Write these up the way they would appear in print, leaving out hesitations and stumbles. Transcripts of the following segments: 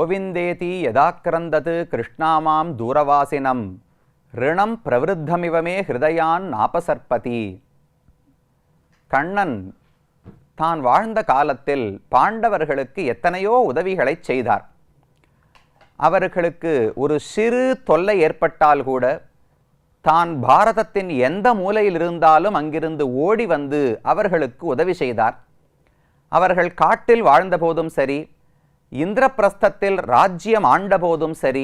கோவிந்தேதி யதாக்கிரந்தது கிருஷ்ணாமாம் தூரவாசினம் ரிணம் பிரவருத்தமிவமே ஹிருதயான் நாபசர்பதி. கண்ணன் தான் வாழ்ந்த காலத்தில் பாண்டவர்களுக்கு எத்தனையோ உதவிகளை செய்தார். அவர்களுக்கு ஒரு சிறு தொல்லை ஏற்பட்டால் கூட தான் பாரதத்தின் எந்த மூலையில் இருந்தாலும் அங்கிருந்து ஓடி வந்து அவர்களுக்கு உதவி செய்தார். அவர்கள் காட்டில் வாழ்ந்தபோதும் சரி, இந்திரபிரஸ்தத்தில் ராஜ்யம் ஆண்டபோதும் சரி,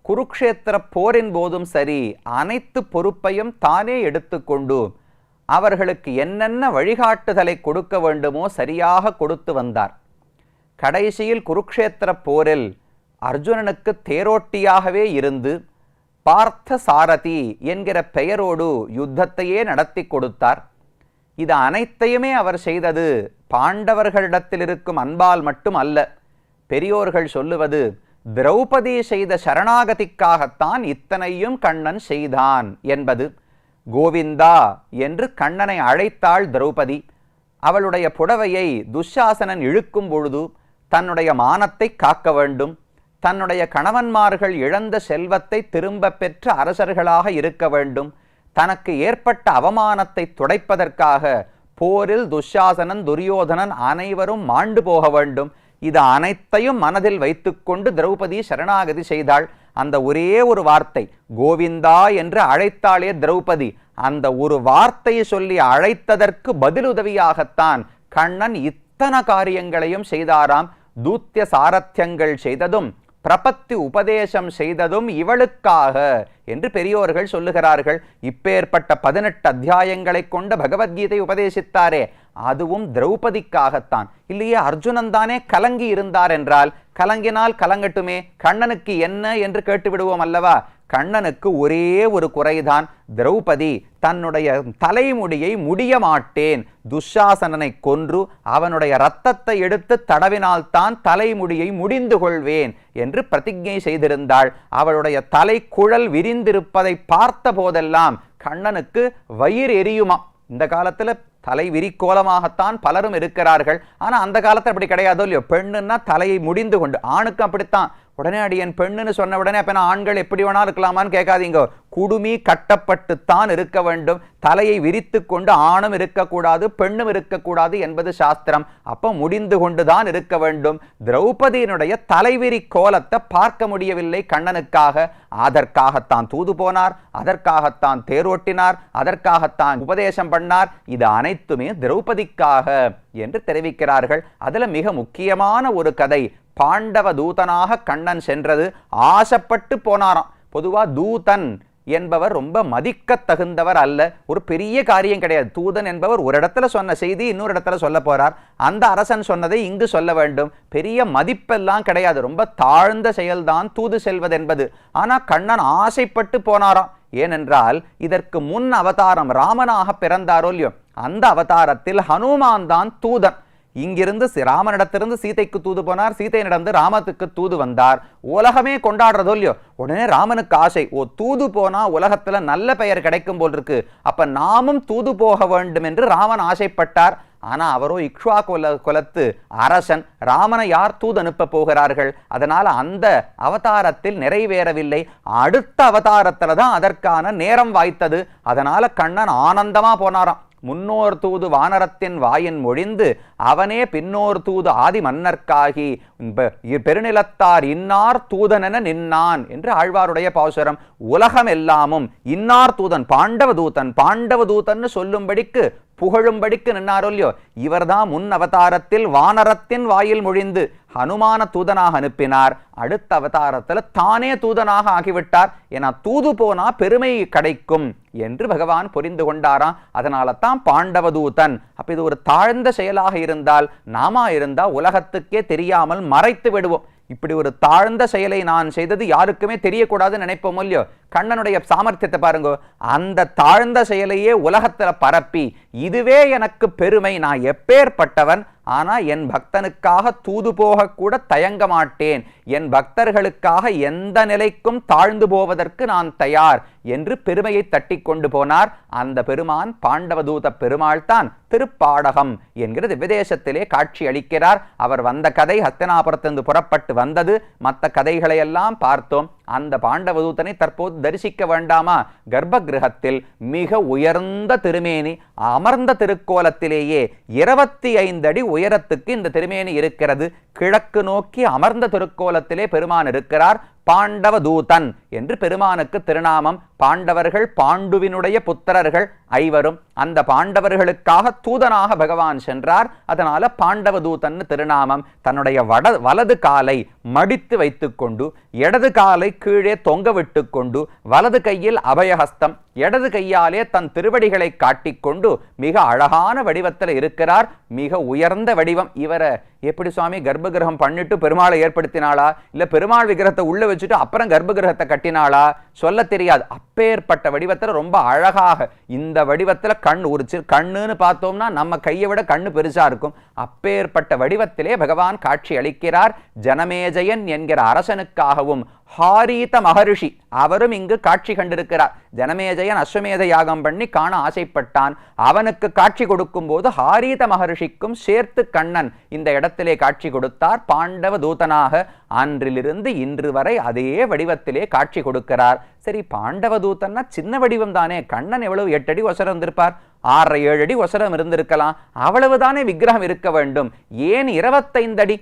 குருக்ஷேத்திர போரின் போதும் சரி, அனைத்து பொறுப்பையும் தானே எடுத்துக்கொண்டு அவர்களுக்கு என்னென்ன வழிகாட்டுதலை கொடுக்க வேண்டுமோ சரியாக கொடுத்து வந்தார். கடைசியில் குருக்ஷேத்திர போரில் அர்ஜுனனுக்கு தேரோட்டியாகவே இருந்து பார்த்த சாரதி என்கிற பெயரோடு யுத்தத்தையே நடத்தி கொடுத்தார். இது அனைத்தையுமே அவர் செய்தது பாண்டவர்களிடத்தில் இருக்கும் அன்பால் மட்டும் அல்ல. பெரியோர்கள் சொல்லுவது, திரௌபதி செய்த சரணாகதிக்காகத்தான் இத்தனையும் கண்ணன் செய்தான் என்பது. கோவிந்தா என்று கண்ணனை அழைத்தாள் திரௌபதி. அவளுடைய புடவையை துஷாசனன் இழுக்கும் பொழுது தன்னுடைய மானத்தை காக்க வேண்டும், தன்னுடைய கணவன்மார்கள் இழந்த செல்வத்தை திரும்ப பெற்ற அரசர்களாக இருக்க வேண்டும், தனக்கு ஏற்பட்ட அவமானத்தை துடைப்பதற்காக போரில் துஷாசனன் துரியோதனன் அனைவரும் மாண்டு போக வேண்டும். இது அனைத்தையும் மனதில் வைத்துக்கொண்டு திரௌபதி சரணாகதி செய்தாள். அந்த ஒரே ஒரு வார்த்தை கோவிந்தா என்று அழைத்தாளே திரௌபதி, அந்த ஒரு வார்த்தையை சொல்லி அழைத்ததற்கு பதிலுதவியாகத்தான் கண்ணன் இத்தனை காரியங்களையும் செய்தாராம். தூத்திய சாரத்தியங்கள் செய்ததும் பிரபத்தி உபதேசம் செய்ததும் இவளுக்காக என்று பெரியோர்கள் சொல்லுகிறார்கள். இப்பேற்பட்ட 18 அத்தியாயங்களை கொண்ட பகவத்கீதை உபதேசித்தாரே, அதுவும் திரௌபதிக்காகத்தான். இல்லையே அர்ஜுனன் தானே கலங்கி இருந்தார் என்றால், கலங்கினால் கலங்கட்டுமே, கண்ணனுக்கு என்ன என்று கேட்டுவிடுவோம் அல்லவா? கண்ணனுக்கு ஒரே ஒரு குறைதான், திரௌபதி தன்னுடைய தலைமுடியை முடிய மாட்டேன், துஷாசனனை கொன்று அவனுடைய இரத்தத்தை எடுத்து தடவினால்தான் தலைமுடியை முடிந்து கொள்வேன் என்று பிரதிஜை செய்திருந்தாள். அவளுடைய தலை குழல் விரிந்திருப்பதை பார்த்த போதெல்லாம் கண்ணனுக்கு வயிறு எரியுமா. இந்த காலத்துல தலை விரிக்கோலமாகத்தான் பலரும் இருக்கிறார்கள். ஆனா அந்த காலத்துல அப்படி கிடையாதோ இல்லையோ, பெண்ணுன்னா தலையை முடிந்து கொண்டு, ஆணுக்கு அப்படித்தான். உடனே அடியன் பெண்ணுன்னு சொன்ன உடனே அப்ப ஆண்கள் எப்படி வேணா இருக்கலாமான்னு கேட்காதீங்க. குடுமி கட்டப்பட்டுத்தான் இருக்க வேண்டும். தலையை விரித்து கொண்டு ஆணும் இருக்கக்கூடாது பெண்ணும் இருக்கக்கூடாது என்பது சாஸ்திரம். அப்ப முடிந்து கொண்டுதான் இருக்க வேண்டும். திரௌபதியினுடைய தலைவிரி கோலத்தை பார்க்க முடியவில்லை கண்ணனுக்காக. அதற்காகத்தான் தூது போனார், அதற்காகத்தான் தேரோட்டினார், அதற்காகத்தான் உபதேசம் பண்ணார். இது அனைத்துமே திரௌபதிக்காக என்று தெரிவிக்கிறார்கள். அதுல மிக முக்கியமான ஒரு கதை, பாண்டவ தூதனாக கண்ணன் சென்றது. ஆசைப்பட்டு போனாராம். பொதுவா தூதன் என்பவர் ரொம்ப மதிக்க தகுந்தவர் அல்ல, ஒரு பெரிய காரியம் கிடையாது. தூதன் என்பவர் ஒரு இடத்துல சொன்ன செய்தி இன்னொரு இடத்துல சொல்ல போறார், அந்த அரசன் சொன்னதை இங்கு சொல்ல வேண்டும். பெரிய மதிப்பெல்லாம் கிடையாது, ரொம்ப தாழ்ந்த செயல்தான் தூது செல்வது என்பது. ஆனா கண்ணன் ஆசைப்பட்டு போனாராம். ஏனென்றால் இதற்கு முன் அவதாரம் ராமனாக பிறந்தாரோ இல்லையோ, அந்த அவதாரத்தில் ஹனுமான் தான் தூதன். இங்கிருந்து ராமனிடத்திலிருந்து சீதைக்கு தூது போனார், சீதையினிடந்து ராமத்துக்கு தூது வந்தார். உலகமே கொண்டாடுறதோ இல்லையோ, உடனே ராமனுக்கு ஆசை, ஓ தூது போனா உலகத்துல நல்ல பெயர் கிடைக்கும் போல் இருக்கு, அப்ப நாமும் தூது போக வேண்டும் என்று ராமன் ஆசைப்பட்டார். ஆனா அவரோ இக்ஷ்வா குலத்து அரசன், ராமனை யார் தூது அனுப்ப போகிறார்கள்? அதனால அந்த அவதாரத்தில் நிறைவேறவில்லை. அடுத்த அவதாரத்துல தான் அதற்கான நேரம் வாய்த்தது. அதனால கண்ணன் ஆனந்தமா போனாராம். முன்னோர் தூது வானரத்தின் வாயின் மொழிந்து அவனே பின்னோர் தூது ஆதி மன்னர்க்காகி பெருநிலத்தார் இன்னார் தூதனென நின்னான் என்று ஆழ்வாருடைய பாசுரம். உலகம் எல்லாமும் இன்னார் தூதன், பாண்டவ தூதன், பாண்டவ தூதன் சொல்லும்படிக்கு புகழும்படிக்கு நின்னாரோ இல்லையோ, இவர்தான் முன் அவதாரத்தில் வானரத்தின் வாயில் மொழிந்து ஹனுமான தூதனாக அனுப்பினார். அடுத்த அவதாரத்தில் தானே தூதனாக ஆகிவிட்டார். என தூது போனா பெருமை கிடைக்கும் என்று பகவான் புரிந்து கொண்டாராம். அதனால தான் பாண்டவ தூதன். அப்ப இது ஒரு தாழ்ந்த செயலாக இருந்தால், நாம இருந்தா உலகத்துக்கே தெரியாமல் மறைத்து விடுவோம். இப்படி ஒரு தாழ்ந்த செயலை நான் செய்தது யாருக்குமே தெரியக்கூடாதுன்னு நினைப்போம் இல்லையோ. கண்ணனுடைய சாமர்த்தியத்தை பாருங்க, அந்த தாழ்ந்த செயலையே உலகத்துல பரப்பி இதுவே எனக்கு பெருமை, நான் எப்பேற்பட்டவன், ஆனா என் பக்தனுக்காக தூது போக கூட தயங்க மாட்டேன், என் பக்தர்களுக்காக எந்த நிலைக்கும் தாழ்ந்து போவதற்கு நான் தயார் என்று பெருமையை தட்டி கொண்டு போனார். அந்த பெருமான் பாண்டவதூத பெருமாள் தான் திருப்பாடகம் என்கிற விதேசத்திலே காட்சி அளிக்கிறார். அவர் வந்த கதை ஹஸ்தினாபுரத்திலிருந்து புறப்பட்டு வந்தது. மற்ற கதைகளை எல்லாம் பார்த்தோம். அந்த பாண்டவதூதனை தற்போது தரிசிக்க வேண்டாமா? கர்ப்ப கிரகத்தில் மிக உயர்ந்த திருமேனி, அமர்ந்த திருக்கோலத்திலேயே 25 அடி உயரத்துக்கு இந்த திருமேனி இருக்கிறது. கிழக்கு நோக்கி அமர்ந்த திருக்கோலத்திலே பெருமான் இருக்கிறார். பாண்டவதூதன் என்று பெருமானுக்கு திருநாமம். பாண்டவர்கள் பாண்டுவினுடைய புத்திரர்கள் ஐவரும். அந்த பாண்டவர்களுக்காக தூதனாக பகவான் சென்றார். அதனால பாண்டவதூதன் திருநாமம். தன்னுடைய வலது காலை மடித்து வைத்துக்கொண்டு இடது காலை கீழே தொங்க விட்டு கொண்டு வலது கையில் அபயஹஸ்தம், இடது கையாலே தன் திருவடிகளை காட்டிக்கொண்டு மிக அழகான வடிவத்தில் இருக்கிறார். மிக உயர்ந்த வடிவம். இவரை எப்படி சுவாமி கர்ப்ப கிரகம் பண்ணிட்டு பெருமாளை ஏற்படுத்தினாளா, இல்ல பெருமாள் விக்கிரகத்தை உள்ள வச்சுட்டு அப்புறம் கர்ப்ப கிரகத்தை கட்டினாளா சொல்ல தெரியாது. அப்பேற்பட்ட வடிவத்தில் ரொம்ப அழகாக இந்த வடிவத்தில் கண் ஒரு கண்ணுன்னு பார்த்தோம்னா நம்ம கையை விட கண்ணு பெருசா இருக்கும். அப்பேற்பட்ட வடிவத்திலே பகவான் காட்சி அளிக்கிறார். ஜனமேஜயன் என்கிற அரசனுக்காகவும் ஹாரீத மகரிஷி அவரும் இங்கு காட்சி கண்டிருக்கிறார். ஜனமேஜயன் அஸ்வமேத யாகம் பண்ணி காண ஆசைப்பட்டான். அவனுக்கு காட்சி கொடுக்கும் போது ஹாரீத மகரிஷிக்கும் சேர்த்து கண்ணன் இந்த இடத்திலே காட்சி கொடுத்தார். பாண்டவ தூதனாக அன்றிலிருந்து இன்று வரை அதே வடிவத்திலே காட்சி கொடுக்கிறார். சரி, பாண்டவ தூதன்னா சின்ன வடிவம் தானே. கண்ணன் எவ்வளவு 8 அடி உசரம் இருந்திருப்பார், 6-7 அடி உசரம் இருந்திருக்கலாம். அவ்வளவுதானே விக்கிரகம் இருக்க வேண்டும். ஏன் 25 அடி?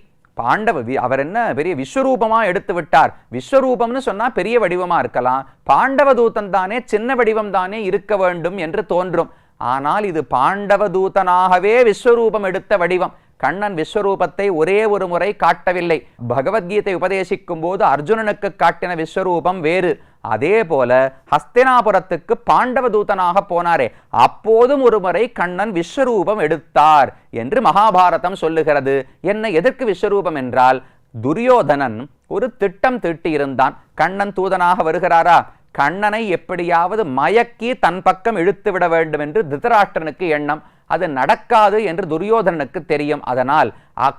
அவர் என்ன பெரிய விஸ்வரூபமா எடுத்து விட்டார்? விஸ்வரூபம்னு சொன்னா பெரிய வடிவமா இருக்கலாம். பாண்டவதூதன் தானே சின்ன வடிவம் தானே இருக்க வேண்டும் என்று தோன்றும். ஆனால் இது பாண்டவதூதனாகவே விஸ்வரூபம் எடுத்த வடிவம். கண்ணன் விஸ்வரூபத்தை ஒரே ஒரு முறை காட்டவில்லை. பகவத்கீதை உபதேசிக்கும் போது அர்ஜுனனுக்கு காட்டின விஸ்வரூபம் வேறு. அதே போல ஹஸ்தினாபுரத்துக்கு பாண்டவதூதனாக போனாரே, அப்போதும் ஒரு முறை கண்ணன் விஸ்வரூபம் எடுத்தார் என்று மகாபாரதம் சொல்லுகிறது. என்ன எதற்கு விஸ்வரூபம் என்றால், துரியோதனன் ஒரு திட்டம் தீட்டி இருந்தான். கண்ணன் தூதனாக வருகிறாரா, கண்ணனை எப்படியாவது மயக்கி தன் பக்கம் இழுத்து விட வேண்டும் என்று திருதராஷ்டிரனுக்கு எண்ணம். அது நடக்காது என்று துரியோதனனுக்கு தெரியும். அதனால்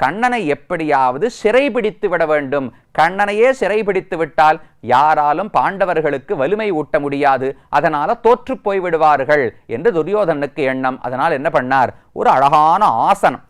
கண்ணனை எப்படியாவது சிறைபிடித்து விட வேண்டும். கண்ணனையே சிறைபிடித்து விட்டால் யாராலும் பாண்டவர்களுக்கு வலிமை ஊட்ட முடியாது, அதனால தோற்று போய் விடுவார்கள் என்று துரியோதனனுக்கு எண்ணம். அதனால் என்ன பண்ணார், ஒரு அழகான ஆசனம்.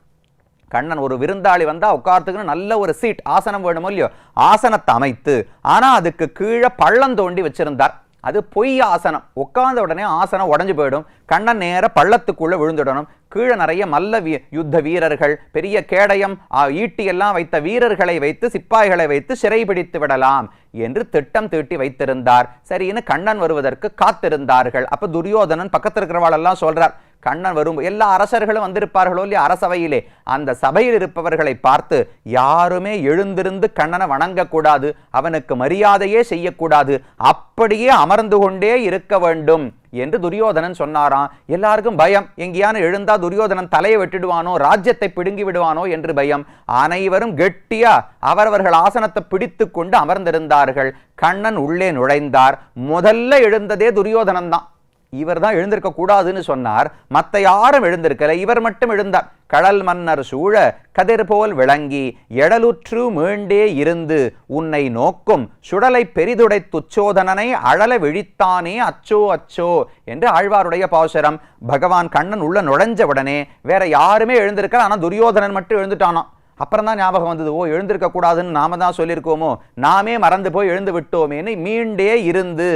கண்ணன் ஒரு விருந்தாளி வந்தா உட்கார்த்துக்கு நல்ல ஒரு சீட் ஆசனம் வேணுமோ இல்லையோ, ஆசனத்தை அமைத்து ஆனா அதுக்கு கீழே பள்ளம் தோண்டி வச்சிருந்தார். அது பொய் ஆசனம். உட்கார்ந்த உடனே ஆசனம் உடஞ்சு போயிடும். கண்ணன் நேர பள்ளத்துக்குள்ள விழுந்துடணும். கீழே நிறைய மல்ல யுத்த வீரர்கள், பெரிய கேடயம் ஈட்டி எல்லாம் வைத்த வீரர்களை வைத்து சிப்பாய்களை வைத்து சிறைபிடித்து விடலாம் என்று திட்டம் தீட்டி வைத்திருந்தார். சரின்னு கண்ணன் வருவதற்கு காத்திருந்தார்கள். அப்ப துரியோதனன் பக்கத்தில் இருக்கிறவாளெல்லாம் சொல்றார், கண்ணன் வரும் எல்லா அரசர்களும் வந்திருப்பார்களோ இல்லையா அரசவையிலே, அந்த சபையில் இருப்பவர்களை பார்த்து யாருமே எழுந்திருந்து கண்ணனை வணங்கக்கூடாது, அவனுக்கு மரியாதையே செய்யக்கூடாது, அப்படியே அமர்ந்து கொண்டே இருக்க வேண்டும் என்று துரியோதனன் சொன்னாராம். எல்லாருக்கும் பயம், எங்கேயான எழுந்தா துரியோதனன் தலையை வெட்டிடுவானோ, ராஜ்யத்தை பிடுங்கி விடுவானோ என்று பயம். அனைவரும் கெட்டியா அவரவர்கள் ஆசனத்தை பிடித்து கொண்டு அமர்ந்திருந்தார்கள். கண்ணன் உள்ளே நுழைந்தார். முதல்ல எழுந்ததே துரியோதனன் தான். இவர் தான் எழுந்திருக்க கூடாதுன்னு சொன்னார். மற்ற யாரும் எழுந்திருக்கல, இவர் மட்டும் எழுந்தார். கடல் மன்னர் சூழ கதிர் போல் விளங்கி எடலுற்று மீண்டே இருந்து உன்னை நோக்கும் சுடலை பெரிதுடை துச்சோதனனை அழல விழித்தானே அச்சோ அச்சோ என்று ஆழ்வாருடைய பாசுரம். பகவான் கண்ணன் உள்ள நுழைஞ்ச உடனே வேற யாருமே எழுந்திருக்க, ஆனா துரியோதனன் மட்டும் எழுந்துட்டானாம். அப்புறம் தான் ஞாபகம் வந்தது, ஓ எழுந்திருக்க கூடாதுன்னு நாம தான் சொல்லியிருக்கோமோ, நாமே மறந்து போய் எழுந்து விட்டோமேன்னு மீண்டே இருந்து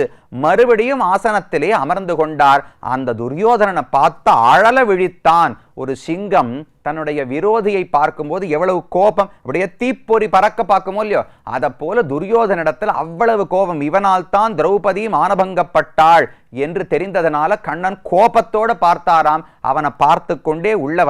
மறுபடியும் ஆசனத்திலே அமர்ந்து கொண்டார். அந்த துரியோதனனை பார்த்து அழல விழித்தான். ஒரு சிங்கம் தன்னுடைய விரோதியை பார்க்கும்போது எவ்வளவு கோபம், அப்படியே தீப்பொறி பறக்க பார்க்குமோ இல்லையோ, அதை போல துரியோதனிடத்தில் அவ்வளவு கோபம். இவனால் தான் திரௌபதி மானபங்கப்பட்டாள் என்று தெரிந்ததனால கண்ணன் கோபத்தோடு பார்த்தாராம். அவனை பார்த்து கொண்டே உள்ள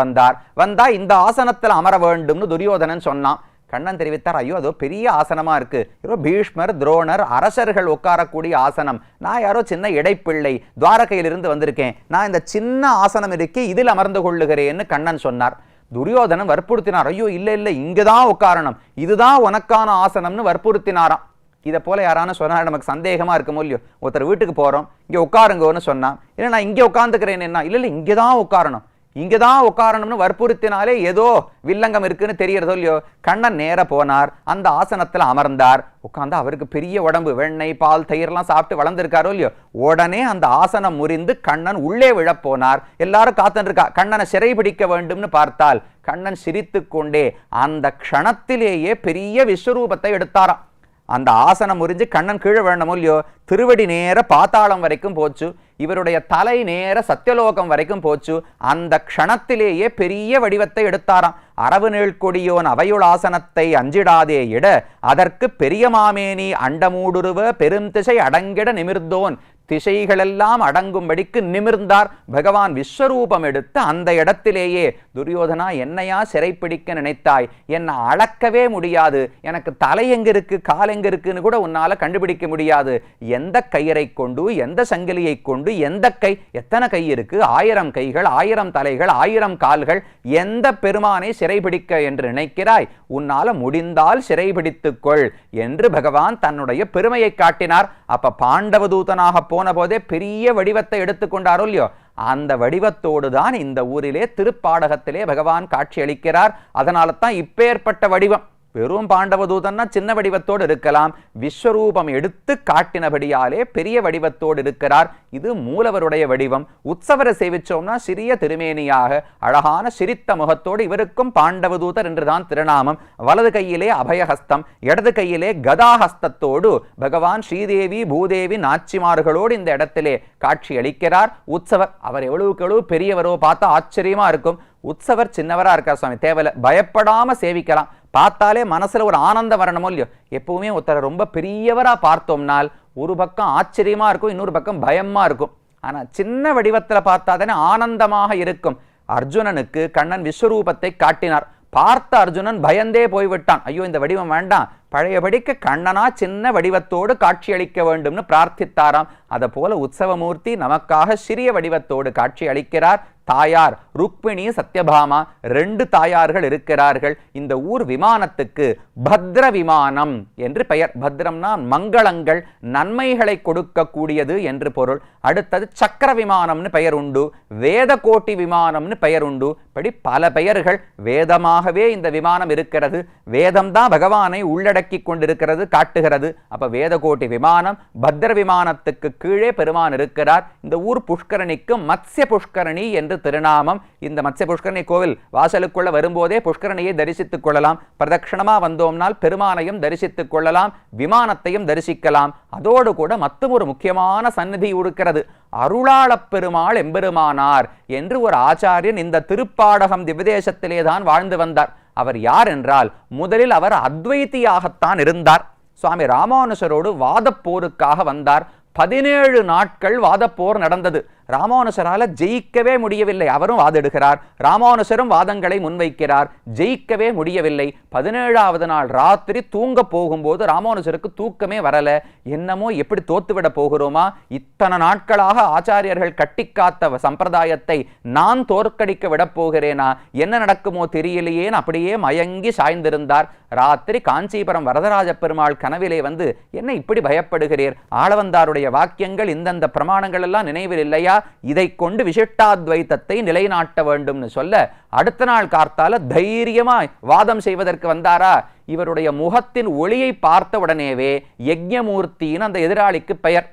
வந்தா இந்த ஆசனத்தில் அமர வேண்டும்னு துரியோதனன் சொன்னான். கண்ணன் தெரிவித்தார், ஐயோ அதோ பெரிய ஆசனமா இருக்கு, பீஷ்மர் துரோணர் அரசர்கள் உட்காரக்கூடிய ஆசனம், நான் யாரோ சின்ன இடைப்பிள்ளை துவாரகையிலிருந்து வந்திருக்கேன், நான் இந்த சின்ன ஆசனம் இருக்கே இதில் அமர்ந்து கொள்ளுகிறேன்னு கண்ணன் சொன்னார். துரியோதனன் வற்புறுத்தினார், ஐயோ இல்ல இல்ல இங்கதான் உட்காரணும், இதுதான் உனக்கான ஆசனம்னு வற்புறுத்தினாராம். இதை போல யாரான சொன்னா நமக்கு சந்தேகமா இருக்குமோ இல்லையோ, ஒருத்தர் வீட்டுக்கு போறோம், இங்க உட்காருங்கன்னு சொன்னா, இல்லை நான் இங்கே உட்காந்துக்கிறேன், என்ன இல்லை இல்லை இங்கேதான் உட்காரணும், இங்கதான் உட்காரணும்னு வற்புறுத்தினாலே ஏதோ வில்லங்கம் இருக்குன்னு தெரியறதோ இல்லையோ. கண்ணன் நேர போனார், அந்த ஆசனத்துல அமர்ந்தார். உட்கார்ந்து அவருக்கு பெரிய உடம்பு, வெண்ணெய் பால் தயிர்லாம் சாப்பிட்டு வளர்ந்துருக்காரோ இல்லையோ. உடனே அந்த ஆசனம் முறிந்து கண்ணன் உள்ளே விழப்போனார். எல்லாரும் காத்துட்டு இருக்கா, கண்ணனை சிறை பிடிக்க வேண்டும்னு பார்த்தால் கண்ணன் சிரித்து கொண்டே அந்த க்ஷணத்திலேயே பெரிய விஸ்வரூபத்தை எடுத்தாராம். அந்த ஆசனம் முறிஞ்சு கண்ணன் கீழே வேண்டமோ இல்லையோ, திருவடி நேர பாத்தாளம் வரைக்கும் போச்சு, இவருடைய தலை நேர சத்தியலோகம் வரைக்கும் போச்சு. அந்த க்ஷணத்திலேயே பெரிய வடிவத்தை எடுத்தாராம். அரவு நீழ்கொடியோன் அவையுள் ஆசனத்தை அஞ்சிடாதே இட அதற்கு பெரிய மாமேனி அண்டமூடுருவ பெருந்திசை அடங்கிட நிமிர்ந்தோன், திசைகளெல்லாம் அடங்கும்படிக்கு நிமிர்ந்தார். பகவான் விஸ்வரூபம் எடுத்து அந்த இடத்திலேயே, துரியோதனா என்னையா சிறைப்பிடிக்க நினைத்தாய், என்னை அளக்கவே முடியாது, எனக்கு தலை எங்க இருக்கு கால் எங்க இருக்குன்னு கூட உன்னால கண்டுபிடிக்க முடியாது, எந்த கயிறை கொண்டு எந்த சங்கிலியை கொண்டு எந்த கை, எத்தனை கை இருக்கு, 1000 கைகள் 1000 தலைகள் 1000 கால்கள், எந்த பெருமானை சிறைபிடிக்க என்று நினைக்கிறாய், உன்னால முடிந்தால் சிறைபிடித்துக்கொள் என்று பகவான் தன்னுடைய பெருமையை காட்டினார். அப்ப பாண்டவதூதனாக போன போதே பெரிய வடிவத்தை எடுத்துக்கொண்டாரோ இல்லையோ, அந்த வடிவத்தோடு தான் இந்த ஊரிலே திருப்பாடகத்திலே பகவான் காட்சி அளிக்கிறார். அதனால தான் இப்பேற்பட்ட வடிவம். வெறும் பாண்டவதூதன்னா சின்ன வடிவத்தோடு இருக்கலாம், விஸ்வரூபம் எடுத்து காட்டினபடியாலே பெரிய வடிவத்தோடு இருக்கிறார். இது மூலவருடைய வடிவம். உற்சவரை சேவிச்சோம்னா சிறிய திருமேனியாக அழகான சிரித்த முகத்தோடு, இவருக்கும் பாண்டவதூதர் என்றுதான் திருநாமம். வலது கையிலே அபயஹஸ்தம், இடது கையிலே கதாஹஸ்தத்தோடு பகவான் ஸ்ரீதேவி பூதேவி நாச்சிமார்களோடு இந்த இடத்திலே காட்சி அளிக்கிறார். உற்சவர் அவர் எவ்வளவுக்கு எவ்வளவு பெரியவரோ பார்த்தா ஆச்சரியமா இருக்கும். உற்சவர் சின்னவரா இருக்கார் சுவாமி, தேவையில்லை, பயப்படாம சேவிக்கலாம். பார்த்தாலே மனசுல ஒரு ஆனந்தம் வரணுமோ இல்லையோ. எப்பவுமே ஒருத்தரை ரொம்ப பெரியவரா பார்த்தோம்னால் ஒரு பக்கம் ஆச்சரியமா இருக்கும், இன்னொரு பக்கம் பயமா இருக்கும். ஆனா சின்ன வடிவத்துல பார்த்தாதானே ஆனந்தமாக இருக்கும். அர்ஜுனனுக்கு கண்ணன் விஸ்வரூபத்தை காட்டினார். பார்த்த அர்ஜுனன் பயந்தே போய்விட்டான். ஐயோ இந்த வடிவம் வேண்டாம், பழையபடிக்கு கண்ணனா சின்ன வடிவத்தோடு காட்சி அளிக்க வேண்டும்னு பிரார்த்தித்தாராம். அதை போல உற்சவமூர்த்தி நமக்காக சிறிய வடிவத்தோடு காட்சி அளிக்கிறார். தாயார் ருக்மிணி சத்யபாமா 2 தாயார்கள் இருக்கிறார்கள். இந்த ஊர் விமானத்துக்கு பத்ர விமானம் என்று பெயர். பத்ரம்னா மங்களங்கள், நன்மைகளை கொடுக்கக்கூடியது என்று பொருள். அடுத்தது சக்கர விமானம்னு பெயர் உண்டு, வேதகோட்டி விமானம்னு பெயர் உண்டு. இப்படி பல பெயர்கள். வேதமாகவே இந்த விமானம் இருக்கிறது. வேதம் தான் பகவானை உள்ளடக்கி கொண்டிருக்கிறது, காட்டுகிறது. அப்ப வேதகோட்டி விமானம், பத்ர விமானத்துக்கு கீழே பெருமான் இருக்கிறார். இந்த ஊர் புஷ்கரணிக்கு மத்ஸ்ய புஷ்கரணி என்று திருநாமம். இந்த மத்ஸ்ய புஷ்கரணி கோவில் வாசலுக்குள்ள வரும்போதே புஷ்கரணியை தரிசித்துக் கொள்ளலாம். பிரதட்சணமா வந்தோம்னால் பெருமானையும் தரிசித்துக் கொள்ளலாம், விமானத்தையும் தரிசிக்கலாம். அதோடு கூட மற்றும் ஒரு முக்கியமான சந்நிதி இருக்கிறது. அருளாளப் பெருமாள் எம்பெருமானார் என்று ஒரு ஆச்சாரியன் இந்த திருப்பாடகம் திவ்யதேசத்திலே தான் வாழ்ந்து வந்தார். அவர் யார் என்றால், முதலில் அவர் அத்வைத்தியாகத்தான் இருந்தார். சுவாமி ராமானுஜரோடு வாதப்போருக்காக வந்தார். 17 நாட்கள் வாதப்போர் நடந்தது. ராமானுஜரால ஜெயிக்கவே முடியவில்லை. அவரும் வாதிடுகிறார், ராமானுஜரும் வாதங்களை முன்வைக்கிறார், ஜெயிக்கவே முடியவில்லை. 17வது நாள் ராத்திரி தூங்க போகும்போது ராமானுஜருக்கு தூக்கமே வரல. என்னமோ எப்படி தோத்துவிட போகிறோமா, இத்தனை நாட்களாக ஆச்சாரியர்கள் கட்டிக்காத்த சம்பிரதாயத்தை நான் தோற்கடிக்க விடப் போகிறேனா, என்ன நடக்குமோ தெரியலையேன்னு அப்படியே மயங்கி சாய்ந்திருந்தார். ராத்திரி காஞ்சிபுரம் வரதராஜ பெருமாள் கனவிலே வந்து, என்ன இப்படி பயப்படுகிறீர், ஆளவந்தாருடைய வாக்கியங்கள் இந்தந்த பிரமாணங்கள் எல்லாம் நினைவில் இல்லையா, இதை கொண்டு விசிஷ்டாத்வைத்தத்தை நிலைநாட்ட வேண்டும்னு சொல்ல, அடுத்த நாள் கார்த்தால தைரியமாய் வாதம் செய்வதற்கு வந்தாரா. இவருடைய முகத்தின் ஒளியை பார்த்த உடனேவே யஜ்ஞமூர்த்தின்னு அந்த எதிராளிக்கு பெயர்.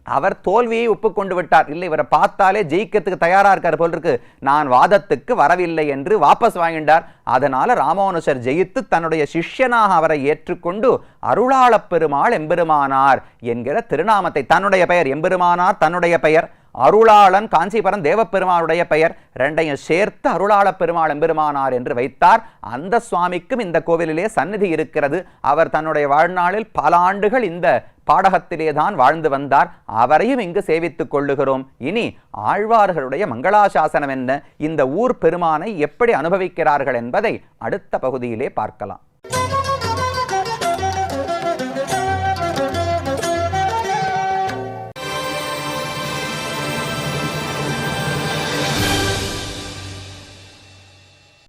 அவர் தோல்வியை ஒப்புக்கொண்டு விட்டார். இல்லை, இவரை பார்த்தாலே ஜெயிக்கிறதுக்கு தயாரா இருக்கார் போல் இருக்கு, நான் வாதத்துக்கு வரவில்லை என்று வாபஸ் வாங்கிட்டார். அதனால ராமானுஜர் ஜெயித்து தன்னுடைய சிஷ்யனாக அவரை ஏற்றுக்கொண்டு அருளாளப் பெருமாள் எம்பெருமானார் என்கிற திருநாமத்தை, தன்னுடைய பெயர் எம்பெருமானார் தன்னுடைய பெயர், அருளாளன் காஞ்சிபுரம் தேவப்பெருமானுடைய பெயர், ரெண்டையும் சேர்த்து அருளாளப் பெருமாள் எம்பெருமானார் என்று வைத்தார். அந்த சுவாமிக்கும் இந்த கோவிலிலே சந்நிதி இருக்கிறது. அவர் தன்னுடைய வாழ்நாளில் பல ஆண்டுகள் இந்த பாடகத்திலே தான் வாழ்ந்து வந்தார். அவரையும் இங்கு சேவித்துக் கொள்ளுகிறோம். இனி ஆழ்வார்களுடைய மங்களாசாசனம் என்ன, இந்த ஊர் பெருமானை எப்படி அனுபவிக்கிறார்கள் என்பதை அடுத்த பகுதியிலே பார்க்கலாம்.